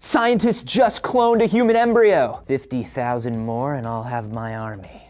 Scientists just cloned a human embryo. 50,000 more and I'll have my army.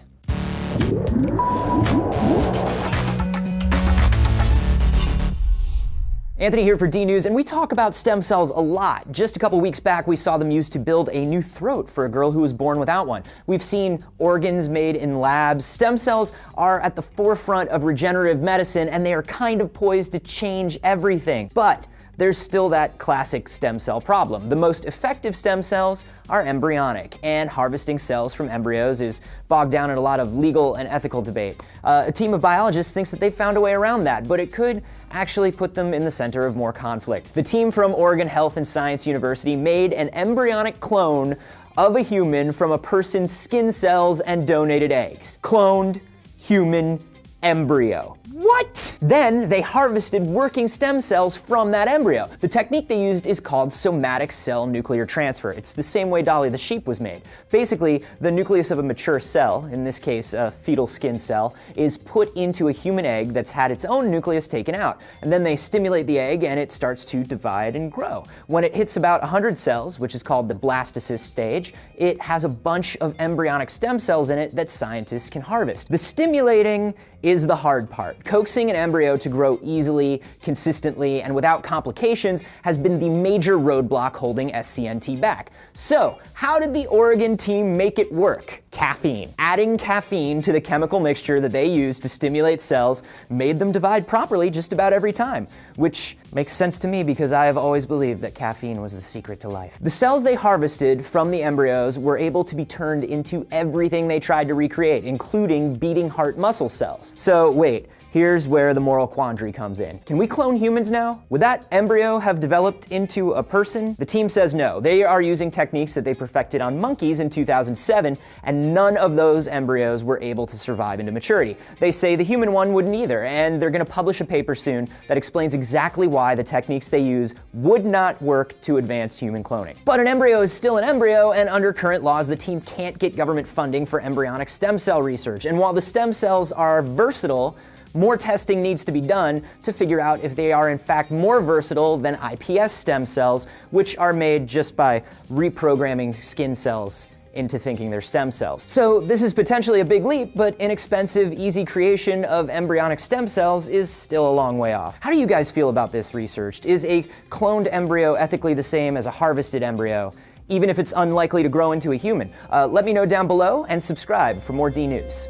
Anthony here for DNews, and we talk about stem cells a lot. Just a couple weeks back, we saw them used to build a new throat for a girl who was born without one. We've seen organs made in labs. Stem cells are at the forefront of regenerative medicine, and they are kind of poised to change everything. But there's still that classic stem cell problem. The most effective stem cells are embryonic, and harvesting cells from embryos is bogged down in a lot of legal and ethical debate. A team of biologists thinks that they've found a way around that, but it could actually put them in the center of more conflict. The team from Oregon Health and Science University made an embryonic clone of a human from a person's skin cells and donated eggs. Cloned human embryo. What? Then they harvested working stem cells from that embryo. The technique they used is called somatic cell nuclear transfer. It's the same way Dolly the sheep was made. Basically, the nucleus of a mature cell, in this case a fetal skin cell, is put into a human egg that's had its own nucleus taken out. And then they stimulate the egg and it starts to divide and grow. When it hits about 100 cells, which is called the blastocyst stage, it has a bunch of embryonic stem cells in it that scientists can harvest. The stimulating is the hard part. Coaxing an embryo to grow easily, consistently, and without complications has been the major roadblock holding SCNT back. So, how did the Oregon team make it work? Caffeine. Adding caffeine to the chemical mixture that they used to stimulate cells made them divide properly just about every time, which makes sense to me because I have always believed that caffeine was the secret to life. The cells they harvested from the embryos were able to be turned into everything they tried to recreate, including beating heart muscle cells. So wait, here's where the moral quandary comes in. Can we clone humans now? Would that embryo have developed into a person? The team says no. They are using techniques that they perfected on monkeys in 2007, and none of those embryos were able to survive into maturity. They say the human one wouldn't either, and they're gonna publish a paper soon that explains exactly why the techniques they use would not work to advance human cloning. But an embryo is still an embryo, and under current laws, the team can't get government funding for embryonic stem cell research. And while the stem cells are versatile, more testing needs to be done to figure out if they are in fact more versatile than iPS stem cells, which are made just by reprogramming skin cells into thinking they're stem cells. So this is potentially a big leap, but inexpensive, easy creation of embryonic stem cells is still a long way off. How do you guys feel about this research? Is a cloned embryo ethically the same as a harvested embryo, even if it's unlikely to grow into a human? Let me know down below and subscribe for more DNews.